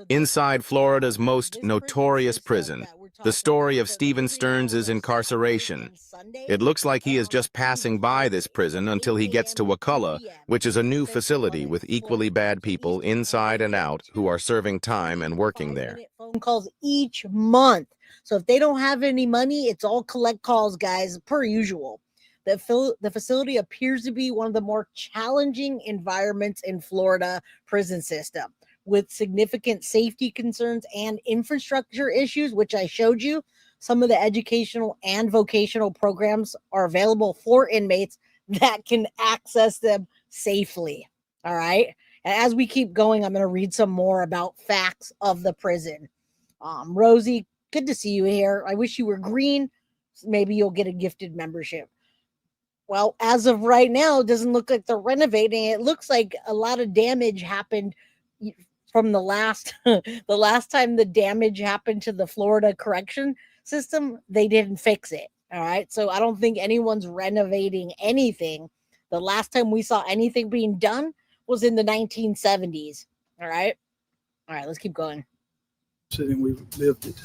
Inside Florida's most notorious prison, the story of Stephan Sterns' incarceration. It looks like he is just passing by this prison until he gets to Wakulla, which is a new facility with equally bad people inside and out who are serving time and working there. Phone calls each month. So if they don't have any money, it's all collect calls, guys, per usual. The facility appears to be one of the more challenging environments in Florida prison system, with significant safety concerns and infrastructure issues, which I showed you. Some of the educational and vocational programs are available for inmates that can access them safely. All right. And as we keep going, I'm going to read some more about facts of the prison. Rosie, good to see you here. I wish you were green. Maybe you'll get a gifted membership. Well, as of right now, it doesn't look like they're renovating. It looks like a lot of damage happened from the last time the damage happened to the Florida correction system. They didn't fix it. All right. So I don't think anyone's renovating anything. The last time we saw anything being done was in the 1970s. All right. All right. Let's keep going. We've lived it.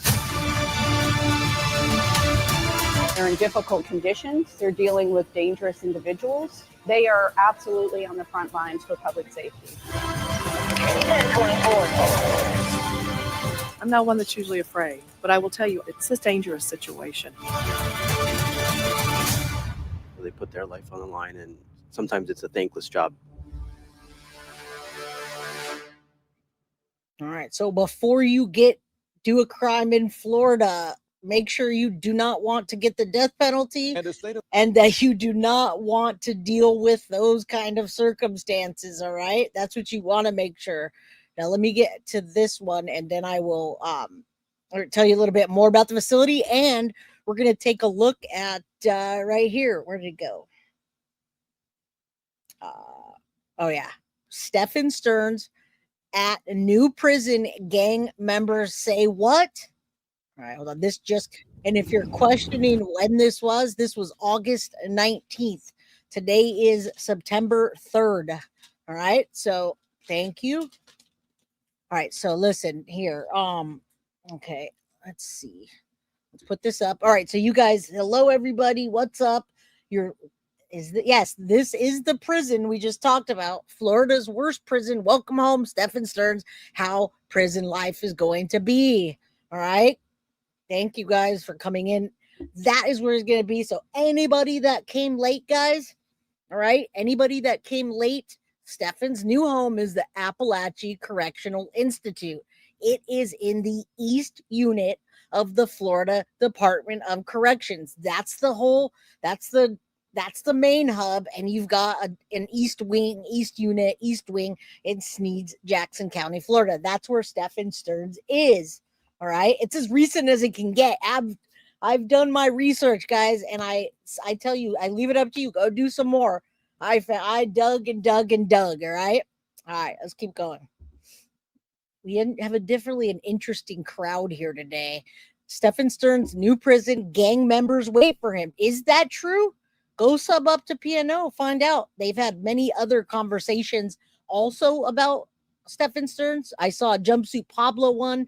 They're in difficult conditions. They're dealing with dangerous individuals. They are absolutely on the front lines for public safety. I'm not one that's usually afraid, but I will tell you, it's a dangerous situation. They put their life on the line, and sometimes it's a thankless job. All right. So before you do a crime in Florida, make sure you do not want to get the death penalty and that you do not want to deal with those kind of circumstances. All right. That's what you want to make sure. Now, let me get to this one, and then I will tell you a little bit more about the facility. And we're going to take a look at right here. Where did it go? Oh, yeah. Stephan Sterns at new prison. Gang members say what? All right, hold on. And if you're questioning when this was August 19th. Today is September 3rd. All right. So thank you. All right. So listen here. Okay. Let's see. Let's put this up. All right. So you guys, hello, everybody. What's up? Yes, this is the prison we just talked about. Florida's worst prison. Welcome home, Stephan Sterns. How prison life is going to be. All right. Thank you guys for coming in. That is where it's going to be. So anybody that came late, guys, all right, anybody that came late, Stephan's new home is the Apalachee Correctional Institute. It is in the East Unit of the Florida Department of Corrections. That's the main hub, and you've got an East Wing, East Unit, East Wing in Sneads, Jackson County, Florida. That's where Stephan Sterns is. All right. It's as recent as it can get. I've done my research, guys, and I tell you, I leave it up to you. Go do some more. I dug and dug and dug. All right. All right. Let's keep going. We have an interesting crowd here today. Stephan Sterns' new prison. Gang members wait for him. Is that true? Go sub up to Pino. Find out. They've had many other conversations also about Stephan Sterns. I saw a Jumpsuit Pablo one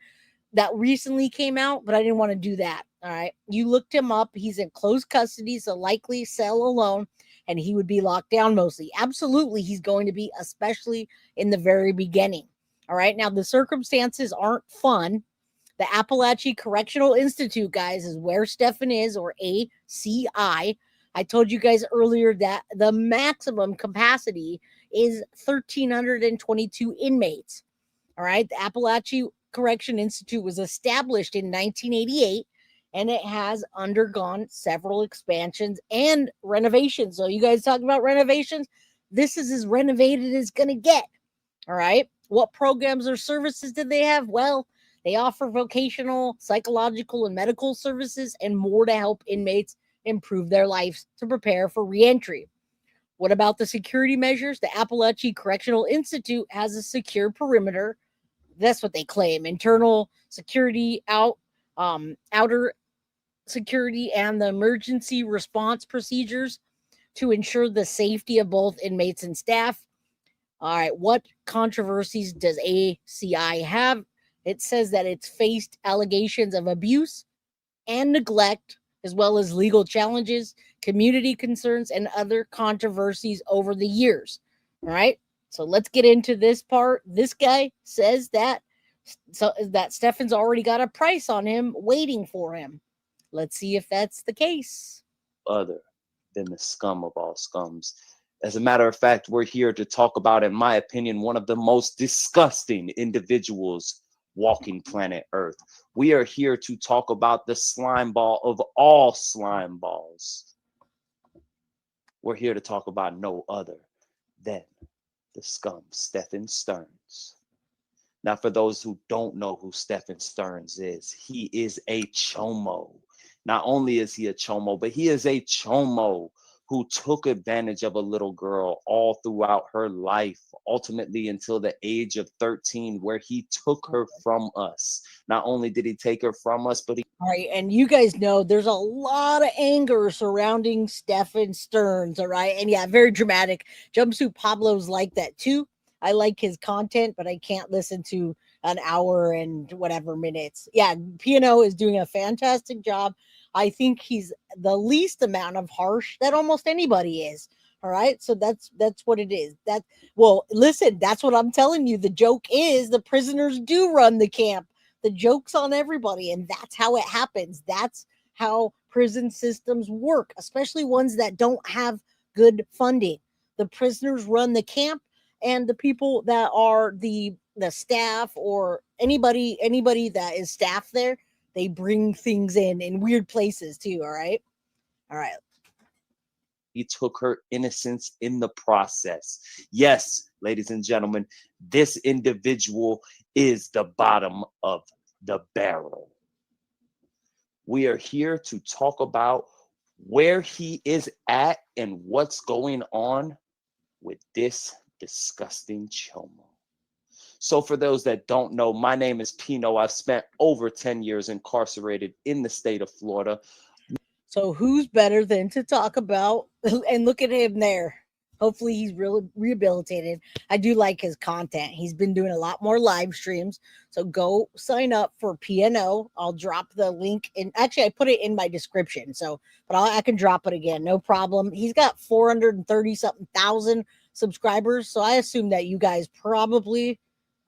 that recently came out, but I didn't want to do that. All right. You looked him up. He's in close custody, so likely cell alone, and he would be locked down mostly. Absolutely, he's going to be, especially in the very beginning. All right. Now, the circumstances aren't fun. The Apalachee Correctional Institute, guys, is where Stephan is, or ACI. I told you guys earlier that the maximum capacity is 1,322 inmates. All right. The Apalachee Correction Institute was established in 1988, and it has undergone several expansions and renovations. So you guys talking about renovations? This is as renovated as going to get. All right. What programs or services did they have? Well, they offer vocational, psychological, and medical services and more to help inmates improve their lives to prepare for reentry. What about the security measures? The Apalachee Correctional Institute has a secure perimeter. That's what they claim. Internal security, outer security, and the emergency response procedures to ensure the safety of both inmates and staff. All right, what controversies does ACI have? It says that it's faced allegations of abuse and neglect, as well as legal challenges, community concerns, and other controversies over the years. All right. So let's get into this part. This guy says that Stephan's already got a price on him waiting for him. Let's see if that's the case. Other than the scum of all scums. As a matter of fact, we're here to talk about, in my opinion, one of the most disgusting individuals walking planet Earth. We are here to talk about the slime ball of all slime balls. We're here to talk about no other than the scum, Stephan Sterns. Now, for those who don't know who Stephan Sterns is, he is a chomo. Not only is he a chomo, but he is a chomo who took advantage of a little girl all throughout her life, ultimately until the age of 13, where he took her from us. Not only did he take her from us, but he... All right, and you guys know there's a lot of anger surrounding Stephan Sterns, all right? And yeah, very dramatic. Jumpsuit Pablo's like that too. I like his content, but I can't listen to an hour and whatever minutes. Yeah, Pino is doing a fantastic job. I think he's the least amount of harsh that almost anybody is. All right. So that's what it is. Well, listen, that's what I'm telling you. The joke is the prisoners do run the camp. The joke's on everybody, and that's how it happens. That's how prison systems work, especially ones that don't have good funding. The prisoners run the camp, and the people that are the staff or anybody that is staff there, they bring things in weird places too. All right. He took her innocence in the process. Yes, ladies and gentlemen, this individual is the bottom of the barrel. We are here to talk about where he is at and what's going on with this disgusting chomo. So for those that don't know, my name is Pino. I've spent over 10 years incarcerated in the state of Florida. So who's better than to talk about, and look at him there. Hopefully he's really rehabilitated. I do like his content. He's been doing a lot more live streams. So go sign up for Pino. I'll drop the link in. Actually, I put it in my description. So, but I can drop it again. No problem. He's got 430 something thousand subscribers. So I assume that you guys probably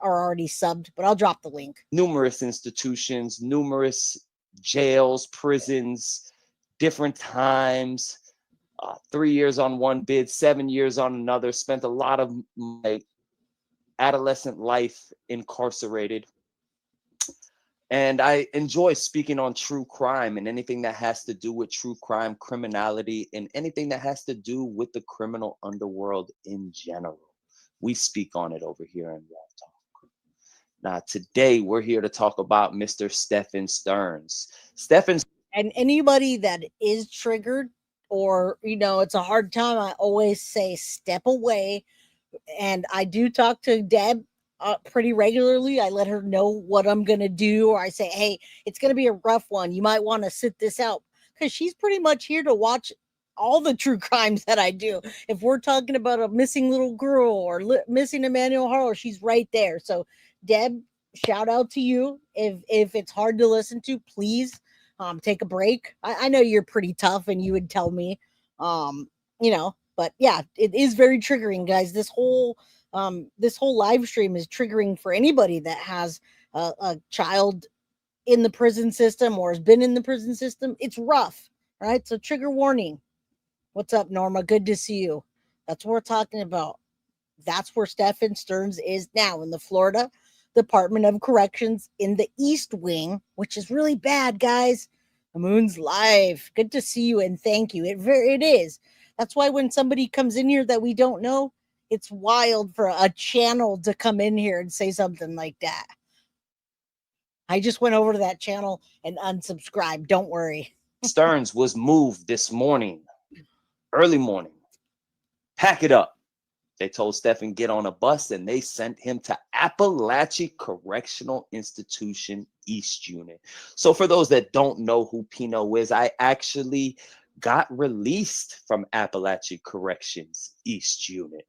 are already subbed, but I'll drop the link. Numerous institutions, numerous jails, prisons, different times, 3 years on one bid, 7 years on another, spent a lot of my adolescent life incarcerated. And I enjoy speaking on true crime and anything that has to do with true crime, criminality, and anything that has to do with the criminal underworld in general. We speak on it over here in Raw Talk. Now, today we're here to talk about Mr. Stephan Sterns. And anybody that is triggered or, it's a hard time, I always say step away. And I do talk to Deb pretty regularly. I let her know what I'm going to do, or I say, hey, it's going to be a rough one. You might want to sit this out, because she's pretty much here to watch all the true crimes that I do. If we're talking about a missing little girl or missing Emmanuel Harlow, she's right there. So Deb, shout out to you. If it's hard to listen to, please take a break. I know you're pretty tough and you would tell me, but yeah, it is very triggering, guys. This whole live stream is triggering for anybody that has a child in the prison system or has been in the prison system. It's rough, right? So trigger warning. What's up, Norma? Good to see you. That's what we're talking about. That's where Stephan Sterns is now, in the Florida Department of Corrections in the East Wing, which is really bad, guys. The moon's live. Good to see you, and thank you. It is. That's why when somebody comes in here that we don't know, it's wild for a channel to come in here and say something like that. I just went over to that channel and unsubscribed. Don't worry. Sterns was moved this morning, early morning. Pack it up. They told Stephan get on a bus, and they sent him to Apalachee Correctional Institution East Unit. So for those that don't know who Pino is, I actually got released from Apalachee Corrections East Unit.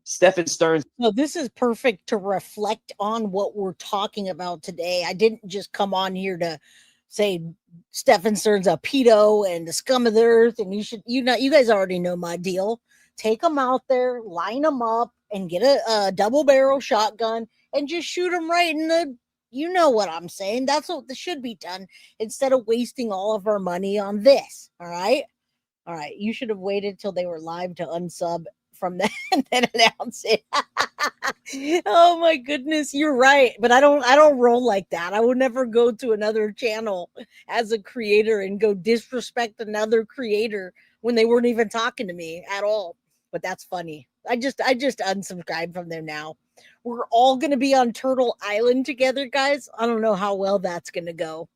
Stephan Sterns. No, this is perfect to reflect on what we're talking about today. I didn't just come on here to say Stephan Sterns a pedo and the scum of the earth, and you guys already know my deal. Take them out there, line them up, and get a double barrel shotgun and just shoot them right in the. You know what I'm saying? That's what should be done instead of wasting all of our money on this. All right. You should have waited till they were live to unsub from that and then announce it. Oh my goodness, you're right. But I don't roll like that. I would never go to another channel as a creator and go disrespect another creator when they weren't even talking to me at all. But that's funny. I just unsubscribed from them now. We're all gonna be on Turtle Island together, guys. I don't know how well that's gonna go.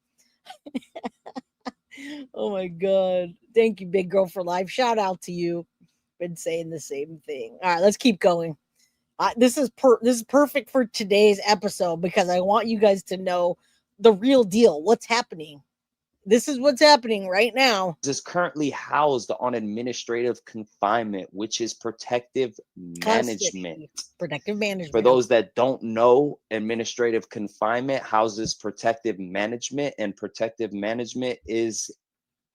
Oh my god. Thank you, Big Girl for Life. Shout out to you. Been saying the same thing. All right, let's keep going. This is perfect for today's episode because I want you guys to know the real deal. What's happening? This is what's happening right now. Is currently housed on administrative confinement, which is protective management. Protective management. For those that don't know, administrative confinement houses protective management, and protective management is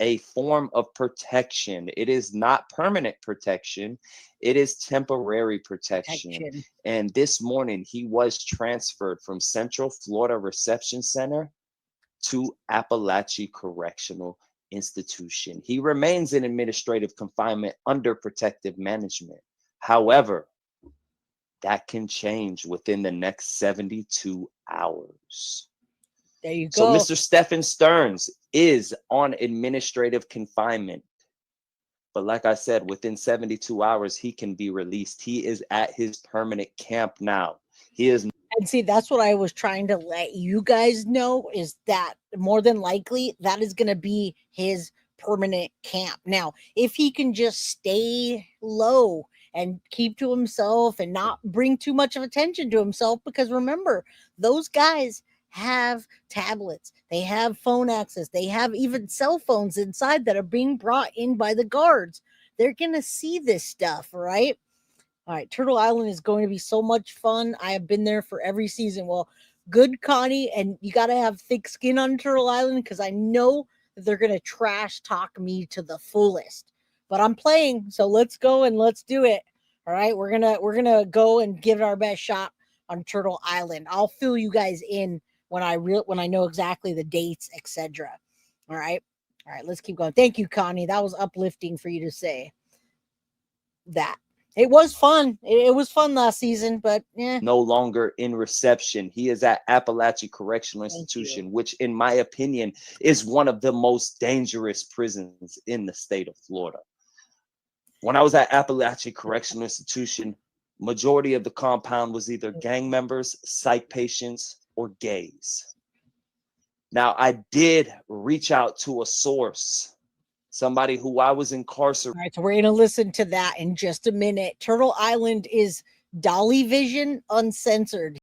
a form of protection. It is not permanent protection. It is temporary protection. And this morning, he was transferred from Central Florida Reception Center to Apalachee Correctional Institution. He remains in administrative confinement under protective management. However, that can change within the next 72 hours. There you go. So Mr. Stephan Sterns is on administrative confinement. But like I said, within 72 hours, he can be released. He is at his permanent camp now. He is. And see, that's what I was trying to let you guys know, is that more than likely that is going to be his permanent camp. Now, if he can just stay low and keep to himself and not bring too much of attention to himself, because remember, those guys have tablets, they have phone access, they have even cell phones inside that are being brought in by the guards. They're going to see this stuff, right? All right, Turtle Island is going to be so much fun. I have been there for every season. Well, good, Connie, and you got to have thick skin on Turtle Island because I know that they're going to trash talk me to the fullest. But I'm playing, so let's go and let's do it. All right, we're gonna go and give it our best shot on Turtle Island. I'll fill you guys in when I know exactly the dates, etc. All right, let's keep going. Thank you, Connie. That was uplifting for you to say that. It was fun. It was fun last season, but yeah. No longer in reception. He is at Apalachee Correctional Institution, which in my opinion is one of the most dangerous prisons in the state of Florida. When I was at Apalachee Correctional Institution, majority of the compound was either gang members, psych patients, or gays. Now, I did reach out to a source, somebody who I was incarcerated. All right, so we're going to listen to that in just a minute. Turtle Island is Dolly Vision Uncensored.